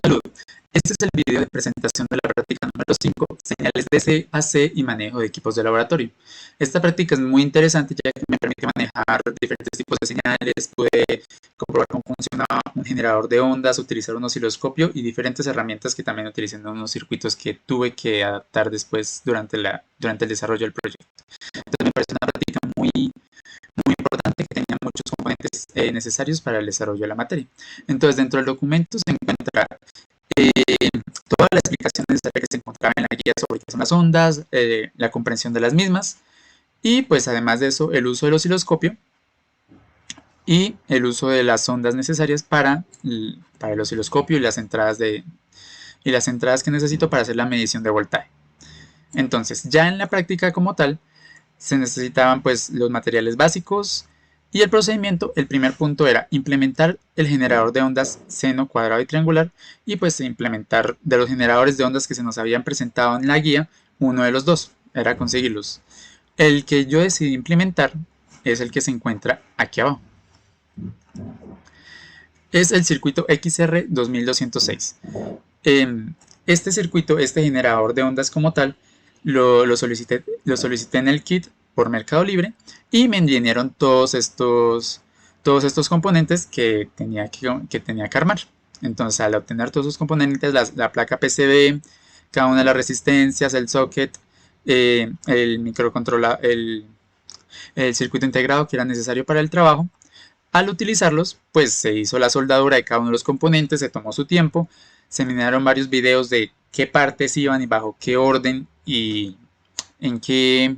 saludo. Este es el video de presentación de la práctica número 5, señales DC, AC y manejo de equipos de laboratorio. Esta práctica es muy interesante ya que me permite manejar diferentes tipos de señales, pude comprobar cómo funciona un generador de ondas, utilizar un osciloscopio y diferentes herramientas que también utilicé en unos circuitos que tuve que adaptar después durante el desarrollo del proyecto. Entonces me parece una práctica muy importante que tenía muchos componentes necesarios para el desarrollo de la materia. Entonces dentro del documento se encuentra toda la explicación necesaria que se encontraba en la guía sobre qué son las ondas, la comprensión de las mismas y pues además de eso el uso del osciloscopio y el uso de las ondas necesarias para el osciloscopio y las entradas que necesito para hacer la medición de voltaje. Entonces ya en la práctica como tal se necesitaban pues los materiales básicos y el procedimiento. El primer punto era implementar el generador de ondas seno, cuadrado y triangular y pues implementar de los generadores de ondas que se nos habían presentado en la guía, uno de los dos, era conseguirlos. El que yo decidí implementar es el que se encuentra aquí abajo. Es el circuito XR 2206. Este circuito, este generador de ondas como tal, lo solicité en el kit por Mercado Libre y me vinieron todos estos componentes que tenía que armar. Entonces al obtener todos esos componentes, la placa PCB, cada una de las resistencias, el socket, el microcontrolador, el circuito integrado que era necesario para el trabajo, al utilizarlos pues se hizo la soldadura de cada uno de los componentes, se tomó su tiempo, se miraron varios videos de qué partes iban y bajo qué orden y en qué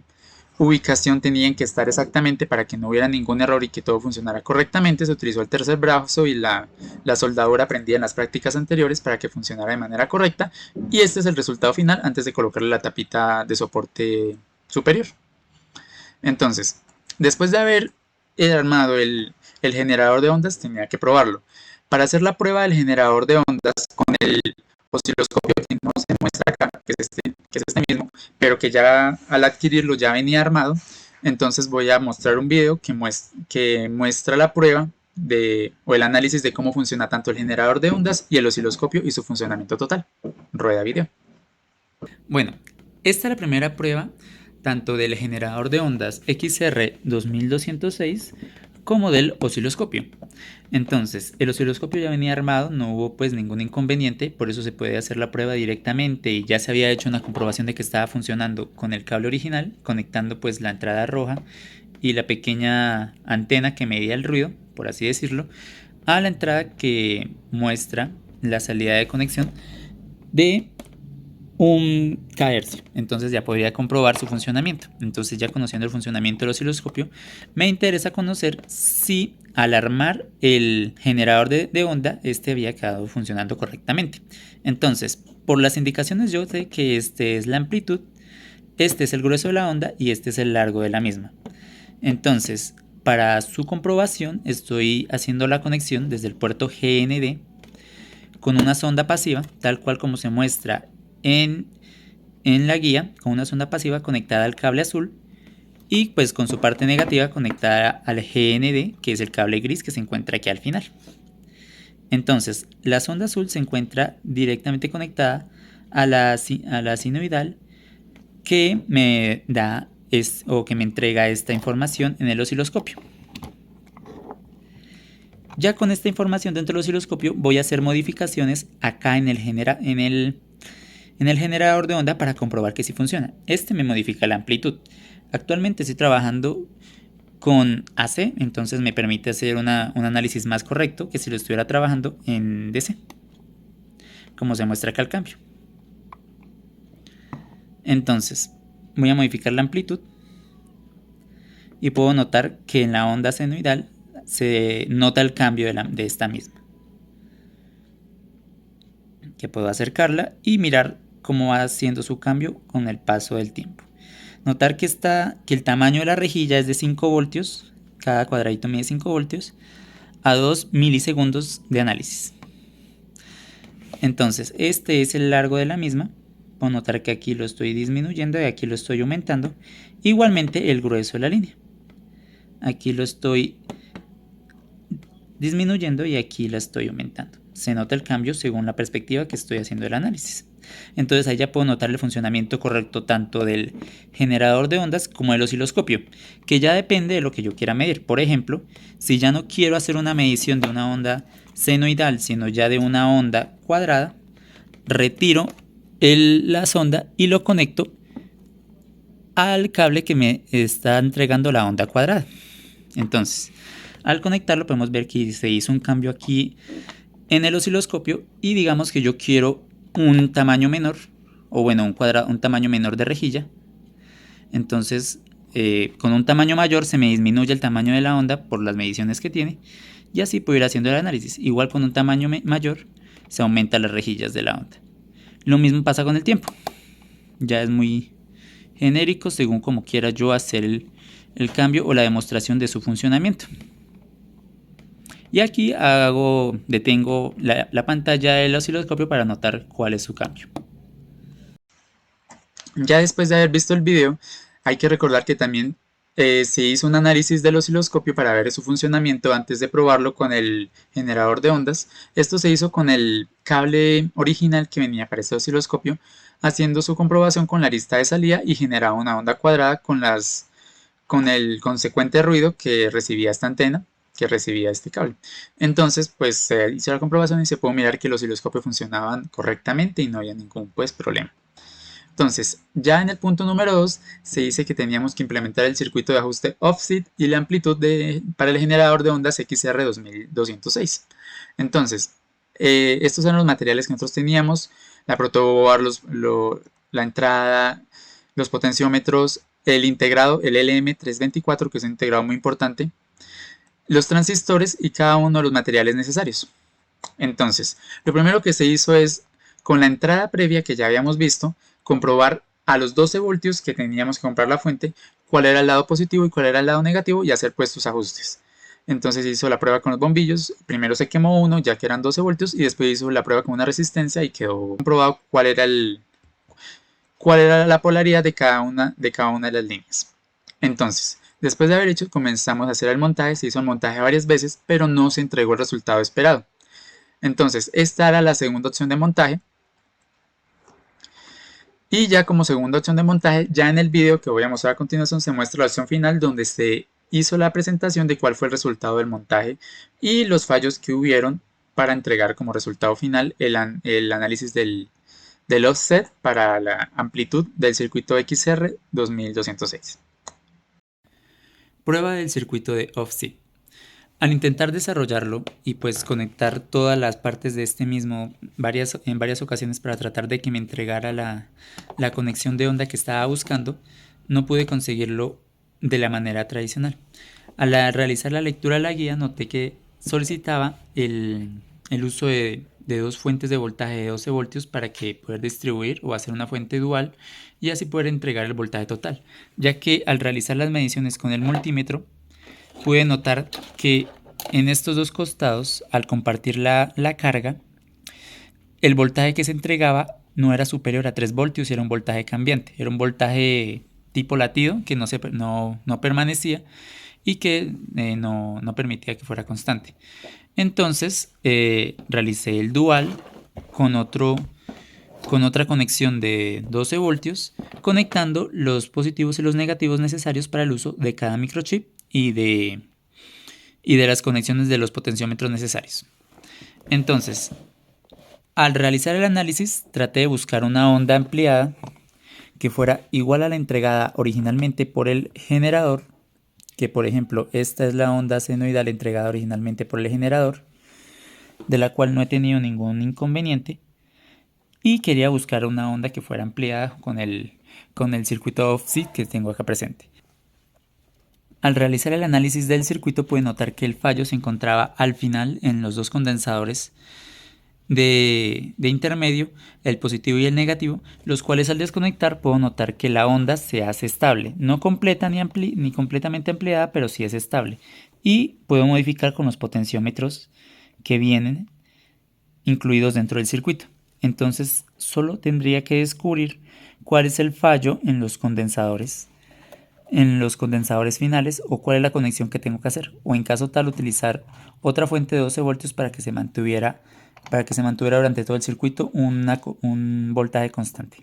ubicación tenían que estar exactamente para que no hubiera ningún error y que todo funcionara correctamente. Se utilizó el tercer brazo y la soldadura aprendida en las prácticas anteriores para que funcionara de manera correcta y este es el resultado final antes de colocarle la tapita de soporte superior. Entonces, después de haber armado el generador de ondas, tenía que probarlo. Para hacer la prueba del generador de ondas con el osciloscopio que no se muestra acá, que es este mismo, pero que ya al adquirirlo ya venía armado, entonces voy a mostrar un video que muestra la prueba o el análisis de cómo funciona tanto el generador de ondas y el osciloscopio y su funcionamiento total. Rueda video. Bueno, esta es la primera prueba tanto del generador de ondas XR 2206 como del osciloscopio. Entonces, el osciloscopio ya venía armado, no hubo pues ningún inconveniente, por eso se puede hacer la prueba directamente y ya se había hecho una comprobación de que estaba funcionando con el cable original, conectando pues la entrada roja y la pequeña antena que medía el ruido, por así decirlo, a la entrada que muestra la salida de conexión de un kHz. Entonces ya podría comprobar su funcionamiento. Entonces ya conociendo el funcionamiento del osciloscopio, me interesa conocer si al armar el generador de onda este había quedado funcionando correctamente. Entonces por las indicaciones yo sé que este es la amplitud, este es el grueso de la onda y este es el largo de la misma. Entonces para su comprobación estoy haciendo la conexión desde el puerto GND con una sonda pasiva, tal cual como se muestra en la guía, con una sonda pasiva conectada al cable azul y pues con su parte negativa conectada al GND, que es el cable gris que se encuentra aquí al final. Entonces la sonda azul se encuentra directamente conectada a la sinoidal que me da que me entrega esta información en el osciloscopio. Ya con esta información dentro del osciloscopio voy a hacer modificaciones acá en el generador de onda para comprobar que sí funciona. Este me modifica la amplitud. Actualmente estoy trabajando con AC, entonces me permite hacer un análisis más correcto que si lo estuviera trabajando en DC, como se muestra acá al cambio. Entonces voy a modificar la amplitud y puedo notar que en la onda senoidal se nota el cambio de esta misma. Que puedo acercarla y mirar cómo va haciendo su cambio con el paso del tiempo. Notar que el tamaño de la rejilla es de 5 voltios, cada cuadradito mide 5 voltios, a 2 milisegundos de análisis. Entonces, este es el largo de la misma. Puedo notar que aquí lo estoy disminuyendo y aquí lo estoy aumentando. Igualmente el grueso de la línea. Aquí lo estoy disminuyendo y aquí la estoy aumentando. se nota el cambio según la perspectiva que estoy haciendo el análisis. Entonces ahí ya puedo notar el funcionamiento correcto tanto del generador de ondas como del osciloscopio, que ya depende de lo que yo quiera medir. Por ejemplo, si ya no quiero hacer una medición de una onda senoidal, sino ya de una onda cuadrada, retiro la sonda y lo conecto al cable que me está entregando la onda cuadrada. Entonces, al conectarlo podemos ver que se hizo un cambio aquí en el osciloscopio y digamos que yo quiero un tamaño menor, o bueno, un tamaño menor de rejilla. Entonces, con un tamaño mayor se me disminuye el tamaño de la onda por las mediciones que tiene y así puedo ir haciendo el análisis. Igual con un tamaño mayor se aumentan las rejillas de la onda. Lo mismo pasa con el tiempo. Ya es muy genérico según como quiera yo hacer el cambio o la demostración de su funcionamiento. Y aquí detengo la pantalla del osciloscopio para notar cuál es su cambio. Ya después de haber visto el video, hay que recordar que también se hizo un análisis del osciloscopio para ver su funcionamiento antes de probarlo con el generador de ondas. Esto se hizo con el cable original que venía para este osciloscopio, haciendo su comprobación con la arista de salida y generaba una onda cuadrada con el consecuente ruido que recibía esta antena, que recibía este cable. Entonces, pues se hizo la comprobación y se pudo mirar que los osciloscopios funcionaban correctamente y no había ningún problema. Entonces, ya en el punto número 2 se dice que teníamos que implementar el circuito de ajuste offset y la amplitud para el generador de ondas XR 2206. Entonces, estos eran los materiales que nosotros teníamos: la protoboard, la entrada, los potenciómetros, el integrado, el LM324, que es un integrado muy importante, los transistores y cada uno de los materiales necesarios. Entonces, lo primero que se hizo es, con la entrada previa que ya habíamos visto, comprobar a los 12 voltios que teníamos que comprar la fuente cuál era el lado positivo y cuál era el lado negativo y hacer pues sus ajustes. Entonces hizo la prueba con los bombillos, primero se quemó uno ya que eran 12 voltios y después hizo la prueba con una resistencia y quedó comprobado cuál era la polaridad de cada una de las líneas. Entonces, después de haber hecho, comenzamos a hacer el montaje, se hizo el montaje varias veces, pero no se entregó el resultado esperado. Entonces, esta era la segunda opción de montaje. Y ya como segunda opción de montaje, ya en el video que voy a mostrar a continuación se muestra la opción final donde se hizo la presentación de cuál fue el resultado del montaje y los fallos que hubieron para entregar como resultado final el análisis del offset para la amplitud del circuito XR 2206. Prueba del circuito de offset. Al intentar desarrollarlo y pues conectar todas las partes de este mismo en varias ocasiones para tratar de que me entregara la conexión de onda que estaba buscando, no pude conseguirlo de la manera tradicional. Al realizar la lectura de la guía noté que solicitaba el uso de dos fuentes de voltaje de 12 voltios para que poder distribuir o hacer una fuente dual y así poder entregar el voltaje total, ya que al realizar las mediciones con el multímetro pude notar que en estos dos costados, al compartir la carga, el voltaje que se entregaba no era superior a 3 voltios, era un voltaje cambiante, era un voltaje tipo latido que no permanecía y que no permitía que fuera constante. Entonces realicé el dual con otra conexión de 12 voltios, conectando los positivos y los negativos necesarios para el uso de cada microchip y de las conexiones de los potenciómetros necesarios. Entonces, al realizar el análisis, traté de buscar una onda ampliada que fuera igual a la entregada originalmente por el generador, que por ejemplo esta es la onda senoidal entregada originalmente por el generador, de la cual no he tenido ningún inconveniente, y quería buscar una onda que fuera ampliada con el circuito offset que tengo acá presente. Al realizar el análisis del circuito pude notar que el fallo se encontraba al final en los dos condensadores de intermedio, el positivo y el negativo, los cuales al desconectar puedo notar que la onda se hace estable, no completa ni completamente ampliada, pero sí es estable, y puedo modificar con los potenciómetros que vienen incluidos dentro del circuito. Entonces solo tendría que descubrir cuál es el fallo en los condensadores en los condensadores finales o cuál es la conexión que tengo que hacer, o en caso tal utilizar otra fuente de 12 voltios para que se mantuviera durante todo el circuito un voltaje constante.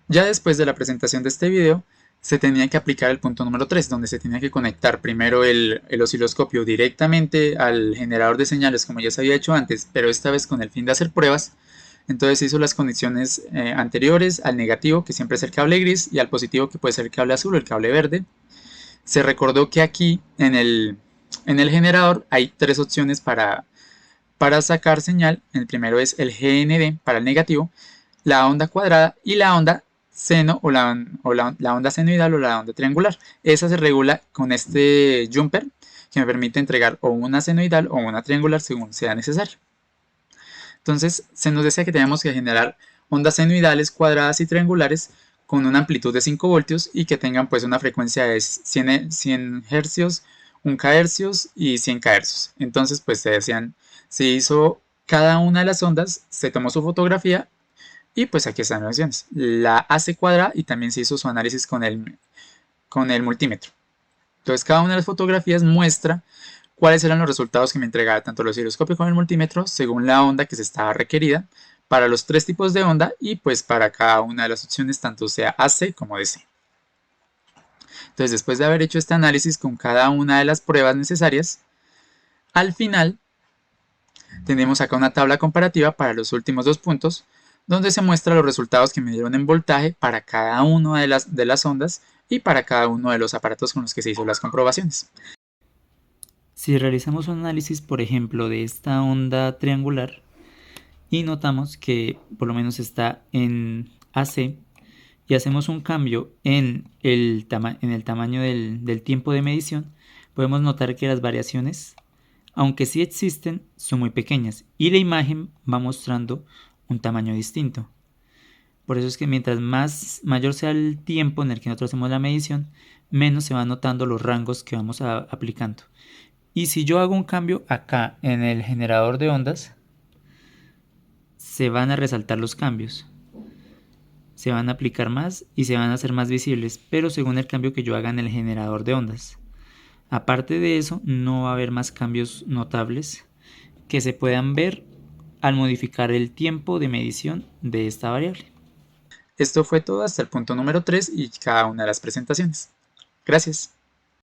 Ya después de la presentación de este video, se tenía que aplicar el punto número 3, donde se tenía que conectar primero el osciloscopio directamente al generador de señales, como ya se había hecho antes, pero esta vez con el fin de hacer pruebas. Entonces se hizo las conexiones anteriores al negativo, que siempre es el cable gris, y al positivo, que puede ser el cable azul o el cable verde. Se recordó que aquí en el generador hay tres opciones para sacar señal. El primero es el GND para el negativo, la onda cuadrada y la onda seno la onda senoidal o la onda triangular. Esa se regula con este jumper que me permite entregar o una senoidal o una triangular según sea necesario. Entonces se nos decía que teníamos que generar ondas senoidales, cuadradas y triangulares con una amplitud de 5 voltios y que tengan pues una frecuencia de 100 Hz, 1 kHz y 100 kHz. Entonces pues se hizo cada una de las ondas, se tomó su fotografía y pues aquí están las opciones. La AC cuadrada y también se hizo su análisis con el multímetro. Entonces cada una de las fotografías muestra cuáles eran los resultados que me entregaba tanto el osciloscopio como el multímetro según la onda que se estaba requerida para los tres tipos de onda y pues para cada una de las opciones tanto sea AC como DC. Entonces después de haber hecho este análisis con cada una de las pruebas necesarias, al final tenemos acá una tabla comparativa para los últimos dos puntos donde se muestra los resultados que me dieron en voltaje para cada una de las ondas y para cada uno de los aparatos con los que se hizo las comprobaciones. Si realizamos un análisis, por ejemplo, de esta onda triangular y notamos que por lo menos está en AC y hacemos un cambio en el tamaño del tiempo de medición, podemos notar que las variaciones, aunque sí existen, son muy pequeñas y la imagen va mostrando un tamaño distinto. Por eso es que mientras mayor sea el tiempo en el que nosotros hacemos la medición, menos se van notando los rangos que vamos aplicando. Y si yo hago un cambio acá en el generador de ondas, se van a resaltar los cambios. Se van a aplicar más y se van a hacer más visibles, pero según el cambio que yo haga en el generador de ondas. Aparte de eso, no va a haber más cambios notables que se puedan ver al modificar el tiempo de medición de esta variable. Esto fue todo hasta el punto número 3 y cada una de las presentaciones. Gracias.